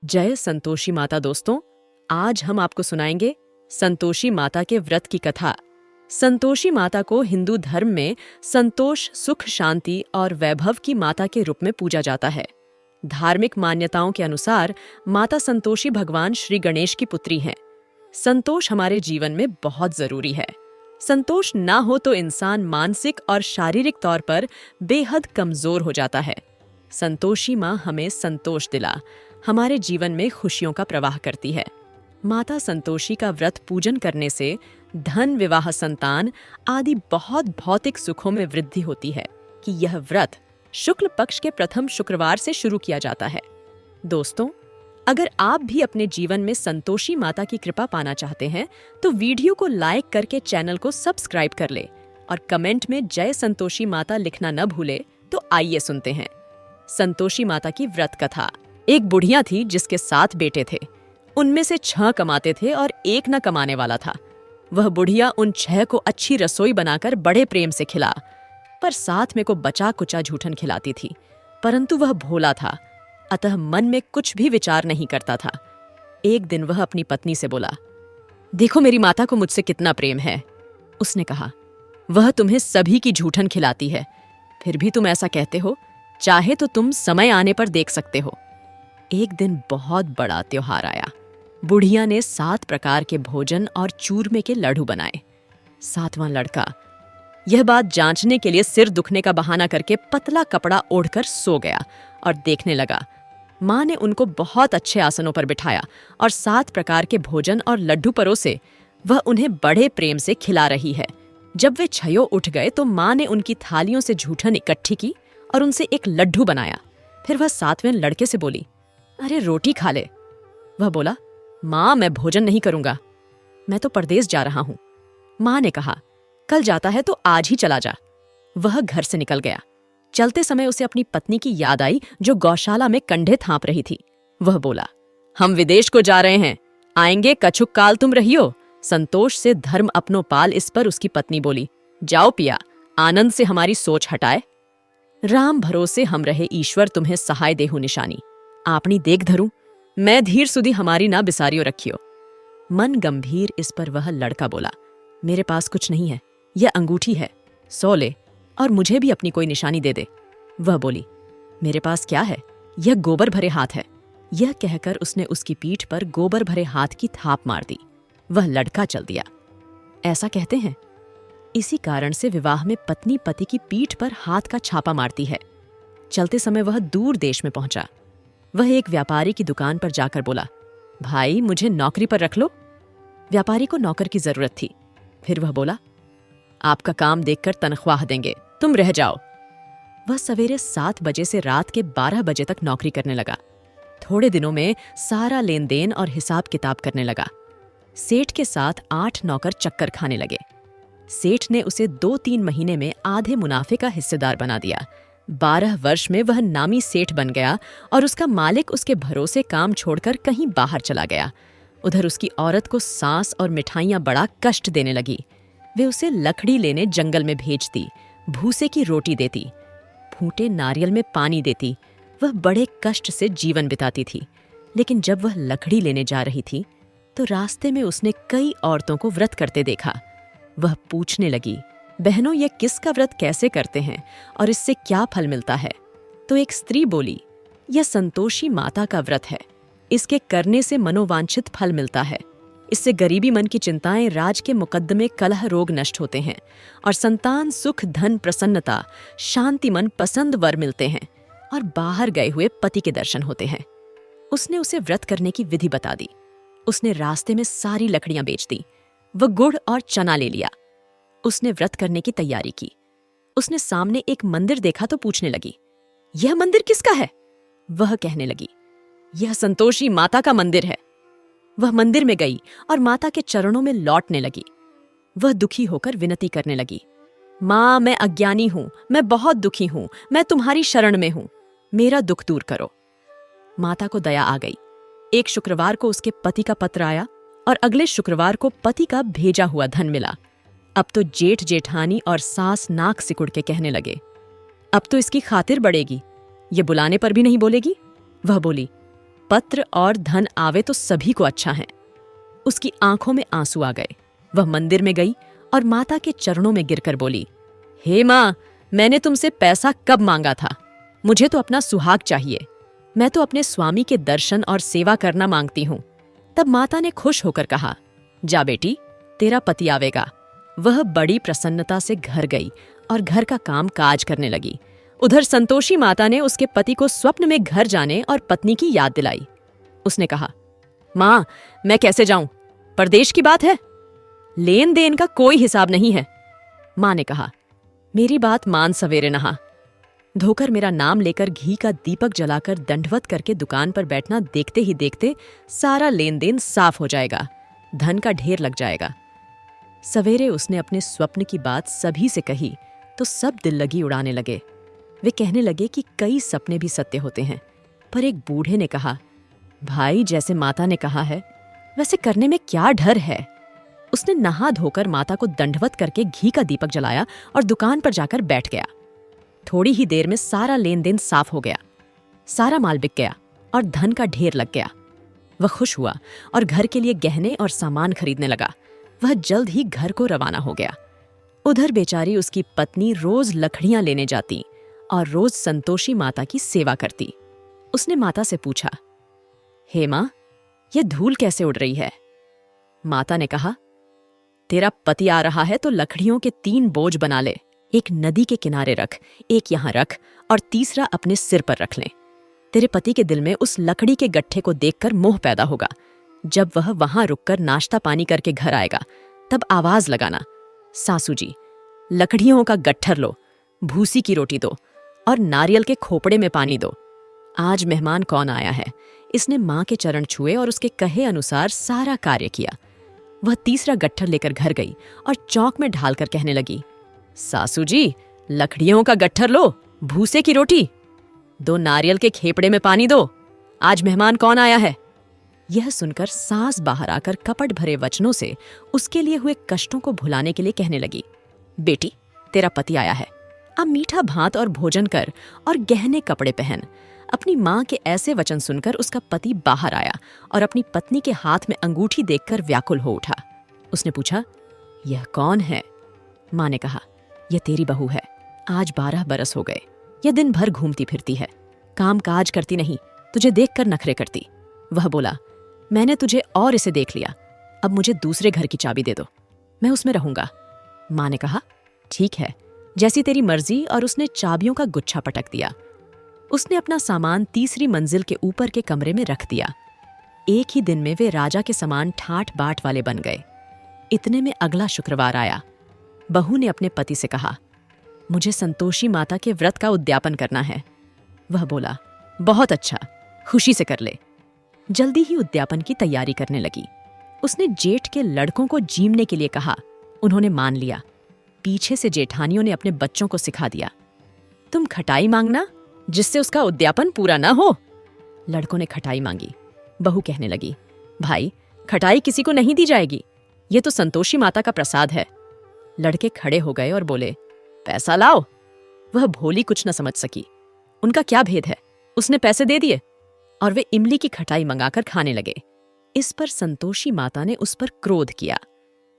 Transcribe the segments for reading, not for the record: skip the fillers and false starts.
जय संतोषी माता। दोस्तों, आज हम आपको सुनाएंगे संतोषी माता के व्रत की कथा। संतोषी माता को हिंदू धर्म में संतोष, सुख, शांति और वैभव की माता के रूप में पूजा जाता है। धार्मिक मान्यताओं के अनुसार माता संतोषी भगवान श्री गणेश की पुत्री हैं। संतोष हमारे जीवन में बहुत जरूरी है। संतोष ना हो तो इंसान मानसिक और शारीरिक तौर पर बेहद कमजोर हो जाता है। संतोषी माँ हमें संतोष दिला हमारे जीवन में खुशियों का प्रवाह करती है। माता संतोषी का व्रत पूजन करने से धन, विवाह, संतान आदि बहुत भौतिक सुखों में वृद्धि होती है कि यह व्रत शुक्ल पक्ष के प्रथम शुक्रवार से शुरू किया जाता है। दोस्तों, अगर आप भी अपने जीवन में संतोषी माता की कृपा पाना चाहते हैं तो वीडियो को लाइक करके चैनल को सब्सक्राइब कर ले और कमेंट में जय संतोषी माता लिखना न भूले। तो आइए सुनते हैं संतोषी माता की व्रत कथा। एक बुढ़िया थी जिसके 7 बेटे थे। उनमें से 6 कमाते थे और 1 न कमाने वाला था। वह बुढ़िया उन 6 को अच्छी रसोई बनाकर बड़े प्रेम से खिला, पर साथ में को बचा कुचा झूठन खिलाती थी। परंतु वह भोला था, अतः मन में कुछ भी विचार नहीं करता था। एक दिन वह अपनी पत्नी से बोला, देखो मेरी माता को मुझसे कितना प्रेम है। उसने कहा, वह तुम्हें सभी की झूठन खिलाती है, फिर भी तुम ऐसा कहते हो। चाहे तो तुम समय आने पर देख सकते हो। एक दिन बहुत बड़ा त्योहार आया। बुढ़िया ने 7 प्रकार के भोजन और चूरमे के लड्डू बनाए। 7वां लड़का यह बात जांचने के लिए सिर दुखने का बहाना करके पतला कपड़ा ओढ़कर सो गया और देखने लगा। माँ ने उनको बहुत अच्छे आसनों पर बिठाया और 7 प्रकार के भोजन और लड्डू परोसे। वह उन्हें बड़े प्रेम से खिला रही है। जब वे छयो उठ गए तो माँ ने उनकी थालियों से झूठन इकट्ठी की और उनसे एक लड्डू बनाया। फिर वह 7वें लड़के से बोली, अरे रोटी खा ले। वह बोला, माँ मैं भोजन नहीं करूंगा, मैं तो परदेस जा रहा हूं। माँ ने कहा, कल जाता है तो आज ही चला जा। वह घर से निकल गया। चलते समय उसे अपनी पत्नी की याद आई जो गौशाला में कंधे थाप रही थी। वह बोला, हम विदेश को जा रहे हैं, आएंगे कछुक काल तुम रहियो। संतोष से धर्म अपनो पाल। इस पर उसकी पत्नी बोली, जाओ पिया, आनंद से हमारी सोच हटाए। राम भरोसे हम रहे, ईश्वर तुम्हें सहाय देहु निशानी। आपनी देख धरूं, मैं धीर सुधी हमारी ना बिसारियो रखियो। मन गंभीर इस पर वह लड़का बोला, मेरे पास कुछ नहीं है, यह अंगूठी है, 100 ले और मुझे भी अपनी कोई निशानी दे दे। वह बोली, मेरे पास क्या है, यह गोबर भरे हाथ है। यह कहकर उसने उसकी पीठ पर गोबर भरे हाथ की थाप मार दी। वह लड़का चल दिया। ऐसा कहते हैं, इसी कारण से विवाह में पत्नी पति की पीठ पर हाथ का छापा मारती है। चलते समय वह दूर देश में पहुंचा। वह एक व्यापारी की दुकान पर जाकर बोला, भाई मुझे नौकरी पर रख लो। व्यापारी को नौकर की जरूरत थी। फिर वह बोला, आपका काम देखकर तनख्वाह देंगे, तुम रह जाओ। वह सवेरे 7 बजे से रात के 12 बजे तक नौकरी करने लगा। थोड़े दिनों में सारा लेन देन और हिसाब किताब करने लगा। सेठ के साथ 8 नौकर चक्कर खाने लगे। सेठ ने उसे 2-3 महीने में आधे मुनाफे का हिस्सेदार बना दिया। 12 वर्ष में वह नामी सेठ बन गया और उसका मालिक उसके भरोसे काम छोड़कर कहीं बाहर चला गया। उधर उसकी औरत को सांस और मिठाइयां बड़ा कष्ट देने लगी। वे उसे लकड़ी लेने जंगल में भेजती, भूसे की रोटी देती, फूटे नारियल में पानी देती। वह बड़े कष्ट से जीवन बिताती थी। लेकिन जब वह लकड़ी लेने जा रही थी तो रास्ते में उसने कई औरतों को व्रत करते देखा। वह पूछने लगी, बहनों ये किसका व्रत कैसे करते हैं और इससे क्या फल मिलता है? तो एक स्त्री बोली, यह संतोषी माता का व्रत है, इसके करने से मनोवांछित फल मिलता है। इससे गरीबी मन की चिंताएं, राज के मुकद्दमे, कलह, रोग नष्ट होते हैं और संतान, सुख, धन, प्रसन्नता, शांति, मन पसंद वर मिलते हैं और बाहर गए हुए पति के दर्शन होते हैं। उसने उसे व्रत करने की विधि बता दी। उसने रास्ते में सारी लकड़ियां बेच दी। वह गुड़ और चना ले लिया। उसने व्रत करने की तैयारी की। उसने सामने एक मंदिर देखा तो पूछने लगी, यह मंदिर किसका है? वह कहने लगी, यह संतोषी माता का मंदिर है। वह मंदिर में गई और माता के चरणों में लौटने लगी। वह दुखी होकर विनती करने लगी, माँ मैं अज्ञानी हूं, मैं बहुत दुखी हूं, मैं तुम्हारी शरण में हूं, मेरा दुख दूर करो। माता को दया आ गई। एक शुक्रवार को उसके पति का पत्र आया और अगले शुक्रवार को पति का भेजा हुआ धन मिला। अब तो जेठ जेठानी और सास नाक सिकुड़ के कहने लगे, अब तो इसकी खातिर बढ़ेगी, ये बुलाने पर भी नहीं बोलेगी। वह बोली, पत्र और धन आवे तो सभी को अच्छा है। उसकी आंखों में आंसू आ गए। वह मंदिर में गई और माता के चरणों में गिरकर बोली, हे माँ, मैंने तुमसे पैसा कब मांगा था? मुझे तो अपना सुहाग चाहिए। मैं तो अपने स्वामी के दर्शन और सेवा करना मांगती हूँ। तब माता ने खुश होकर कहा, जा बेटी, तेरा पति आवेगा। वह बड़ी प्रसन्नता से घर गई और घर का काम काज करने लगी। उधर संतोषी माता ने उसके पति को स्वप्न में घर जाने और पत्नी की याद दिलाई। उसने कहा, माँ, मैं कैसे जाऊं? परदेश की बात है, लेन देन का कोई हिसाब नहीं है। माँ ने कहा, मेरी बात मान, सवेरे नहा धोकर मेरा नाम लेकर घी का दीपक जलाकर दंडवत करके दुकान पर बैठना। देखते ही देखते सारा लेन देन साफ हो जाएगा, धन का ढेर लग जाएगा। सवेरे उसने अपने स्वप्न की बात सभी से कही तो सब दिल लगी उड़ाने लगे। वे कहने लगे कि कई सपने भी सत्य होते हैं। पर एक बूढ़े ने कहा, भाई, जैसे माता ने कहा है वैसे करने में क्या डर है? उसने नहा धोकर माता को दंडवत करके घी का दीपक जलाया और दुकान पर जाकर बैठ गया। थोड़ी ही देर में सारा लेन देन साफ हो गया, सारा माल बिक गया और धन का ढेर लग गया। वह खुश हुआ और घर के लिए गहने और सामान खरीदने लगा। वह जल्द ही घर को रवाना हो गया। उधर बेचारी उसकी पत्नी रोज लकड़ियां लेने जाती और रोज संतोषी माता की सेवा करती। उसने माता से पूछा, हे माँ, यह धूल कैसे उड़ रही है? माता ने कहा, तेरा पति आ रहा है तो लकड़ियों के 3 बोझ बना ले। एक नदी के किनारे रख, एक यहां रख और तीसरा अपने सिर पर रख ले। तेरे पति के दिल में उस लकड़ी के गट्ठे को देखकर मोह पैदा होगा। जब वह वहां रुककर नाश्ता पानी करके घर आएगा तब आवाज लगाना, सासू जी, लकड़ियों का गट्ठर लो, भूसी की रोटी दो और नारियल के खोपड़े में पानी दो। आज मेहमान कौन आया है? इसने मां के चरण छुए और उसके कहे अनुसार सारा कार्य किया। वह तीसरा गट्ठर लेकर घर गई और चौक में ढालकर कहने लगी, सासू जी, लकड़ियों का गट्ठर लो, भूसे की रोटी दो, नारियल के खेपड़े में पानी दो। आज मेहमान कौन आया है? यह सुनकर सास बाहर आकर कपट भरे वचनों से उसके लिए हुए कष्टों को भुलाने के लिए कहने लगी, बेटी, तेरा पति आया है। अब मीठा भात और भोजन कर और गहने कपड़े पहन। अपनी माँ के ऐसे वचन सुनकर उसका पति बाहर आया और अपनी पत्नी के हाथ में अंगूठी देखकर व्याकुल हो उठा। उसने पूछा, यह कौन है? माँ ने कहा, यह तेरी बहू है। आज 12 बरस हो गए। यह दिन भर घूमती फिरती है, काम काज करती नहीं, तुझे देखकर नखरे करती। वह बोला, मैंने तुझे और इसे देख लिया, अब मुझे दूसरे घर की चाबी दे दो, मैं उसमें रहूंगा। माँ ने कहा, ठीक है, जैसी तेरी मर्जी। और उसने चाबियों का गुच्छा पटक दिया। उसने अपना सामान तीसरी मंजिल के ऊपर के कमरे में रख दिया। एक ही दिन में वे राजा के समान ठाट बाट वाले बन गए। इतने में अगला शुक्रवार आया। बहू ने अपने पति से कहा, मुझे संतोषी माता के व्रत का उद्यापन करना है। वह बोला, बहुत अच्छा, खुशी से कर ले। जल्दी ही उद्यापन की तैयारी करने लगी। उसने जेठ के लड़कों को जीमने के लिए कहा। उन्होंने मान लिया। पीछे से जेठानियों ने अपने बच्चों को सिखा दिया, तुम खटाई मांगना जिससे उसका उद्यापन पूरा ना हो। लड़कों ने खटाई मांगी। बहू कहने लगी, भाई, खटाई किसी को नहीं दी जाएगी, ये तो संतोषी माता का प्रसाद है। लड़के खड़े हो गए और बोले, पैसा लाओ। वह भोली कुछ न समझ सकी। उनका क्या भेद है? उसने पैसे दे दिए और वे इमली की खटाई मंगाकर खाने लगे। इस पर संतोषी माता ने उस पर क्रोध किया।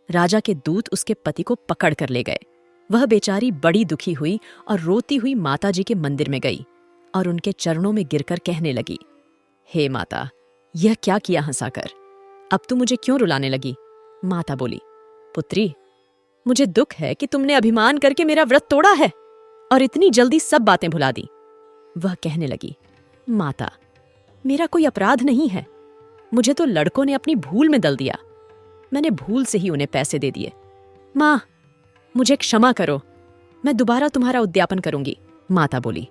राजा के दूत उसके पति को पकड़ कर ले गए। वह बेचारी बड़ी दुखी हुई और रोती हुई माताजी के मंदिर में गई और उनके चरणों में गिरकर कहने लगी, हे माता, यह क्या किया हंसाकर? अब तू मुझे क्यों रुलाने लगी? माता बोली, पुत्री, मुझे दुख है कि तुमने अभिमान करके मेरा व्रत तोड़ा है और इतनी जल्दी सब बातें भुला दी। वह कहने लगी, माता, मेरा कोई अपराध नहीं है, मुझे तो लड़कों ने अपनी भूल में दल दिया। मैंने भूल से ही उन्हें पैसे दे दिए। माँ, मुझे क्षमा करो, मैं दोबारा तुम्हारा उद्यापन करूंगी। माता बोली,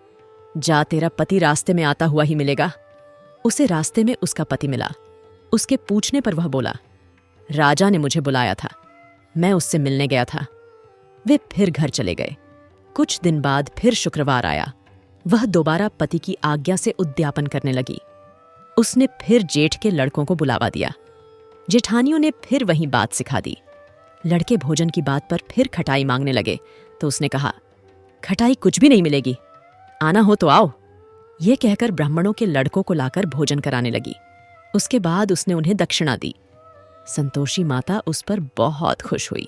जा, तेरा पति रास्ते में आता हुआ ही मिलेगा। उसे रास्ते में उसका पति मिला। उसके पूछने पर वह बोला, राजा ने मुझे बुलाया था, मैं उससे मिलने गया था। वे फिर घर चले गए। कुछ दिन बाद फिर शुक्रवार आया। वह दोबारा पति की आज्ञा से उद्यापन करने लगी। उसने फिर जेठ के लड़कों को बुलावा दिया। जेठानियों ने फिर वही बात सिखा दी। लड़के भोजन की बात पर फिर खटाई मांगने लगे तो उसने कहा, खटाई कुछ भी नहीं मिलेगी, आना हो तो आओ। ये कहकर ब्राह्मणों के लड़कों को लाकर भोजन कराने लगी। उसके बाद उसने उन्हें दक्षिणा दी। संतोषी माता उस पर बहुत खुश हुई।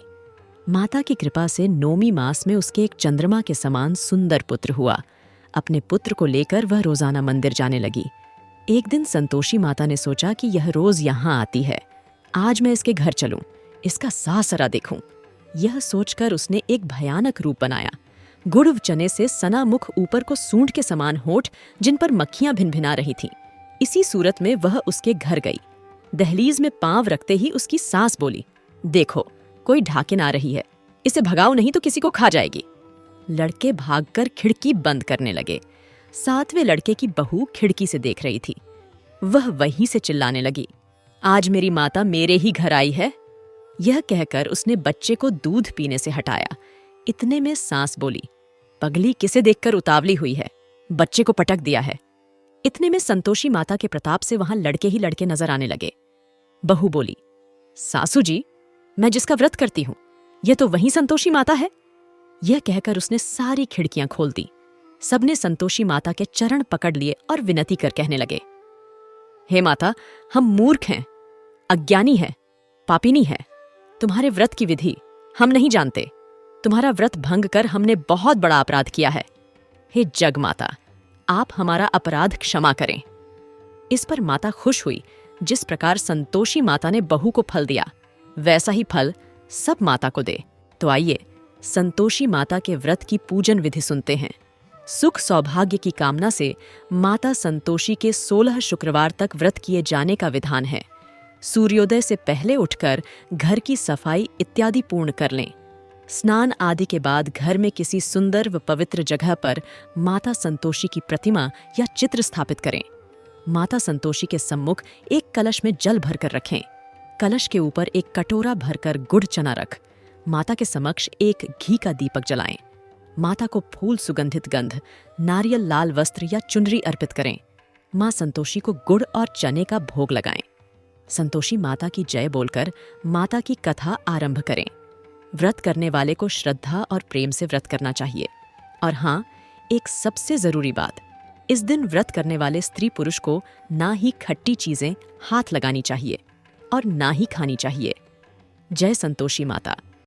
माता की कृपा से नौमी मास में उसके एक चंद्रमा के समान सुंदर पुत्र हुआ। अपने पुत्र को लेकर वह रोजाना मंदिर जाने लगी। एक दिन संतोषी माता ने सोचा कि यह रोज यहाँ आती है, आज मैं इसके घर चलूं, इसका सासरा देखूं। यह सोचकर उसने एक भयानक रूप बनाया। गुड़ चने से सना मुख, ऊपर को सूंड के समान होठ जिन पर मक्खियां भिनभिना रही थीं। इसी सूरत में वह उसके घर गई। दहलीज में पांव रखते ही उसकी सास बोली, देखो कोई ढाकिन आ रही है, इसे भगाओ नहीं तो किसी को खा जाएगी। लड़के भागकर खिड़की बंद करने लगे। सातवें लड़के की बहू खिड़की से देख रही थी। वह वहीं से चिल्लाने लगी, आज मेरी माता मेरे ही घर आई है। यह कहकर उसने बच्चे को दूध पीने से हटाया। इतने में सास बोली, पगली किसे देखकर उतावली हुई है, बच्चे को पटक दिया है। इतने में संतोषी माता के प्रताप से वहां लड़के ही लड़के नजर आने लगे। बहू बोली, सासू जी, मैं जिसका व्रत करती हूं, यह तो वही संतोषी माता है। यह कहकर उसने सारी खिड़कियां खोल दी। सबने संतोषी माता के चरण पकड़ लिए और विनती कर कहने लगे, हे माता, हम मूर्ख हैं, अज्ञानी हैं, पापिनी हैं। तुम्हारे व्रत की विधि हम नहीं जानते। तुम्हारा व्रत भंग कर हमने बहुत बड़ा अपराध किया है। हे जग माता, आप हमारा अपराध क्षमा करें। इस पर माता खुश हुई। जिस प्रकार संतोषी माता ने बहू को फल दिया, वैसा ही फल सब माता को दे। तो आइए संतोषी माता के व्रत की पूजन विधि सुनते हैं। सुख सौभाग्य की कामना से माता संतोषी के 16 शुक्रवार तक व्रत किए जाने का विधान है। सूर्योदय से पहले उठकर घर की सफाई इत्यादि पूर्ण कर लें। स्नान आदि के बाद घर में किसी सुंदर व पवित्र जगह पर माता संतोषी की प्रतिमा या चित्र स्थापित करें। माता संतोषी के सम्मुख एक कलश में जल भरकर रखें। कलश के ऊपर एक कटोरा भरकर गुड़ चना रख माता के समक्ष एक घी का दीपक जलाएं। माता को फूल, सुगंधित गंध, नारियल, लाल वस्त्र या चुनरी अर्पित करें। मां संतोषी को गुड़ और चने का भोग लगाएं। संतोषी माता की जय बोलकर माता की कथा आरंभ करें। व्रत करने वाले को श्रद्धा और प्रेम से व्रत करना चाहिए। और हाँ, एक सबसे जरूरी बात, इस दिन व्रत करने वाले स्त्री पुरुष को ना ही खट्टी चीजें हाथ लगानी चाहिए और ना ही खानी चाहिए। जय संतोषी माता।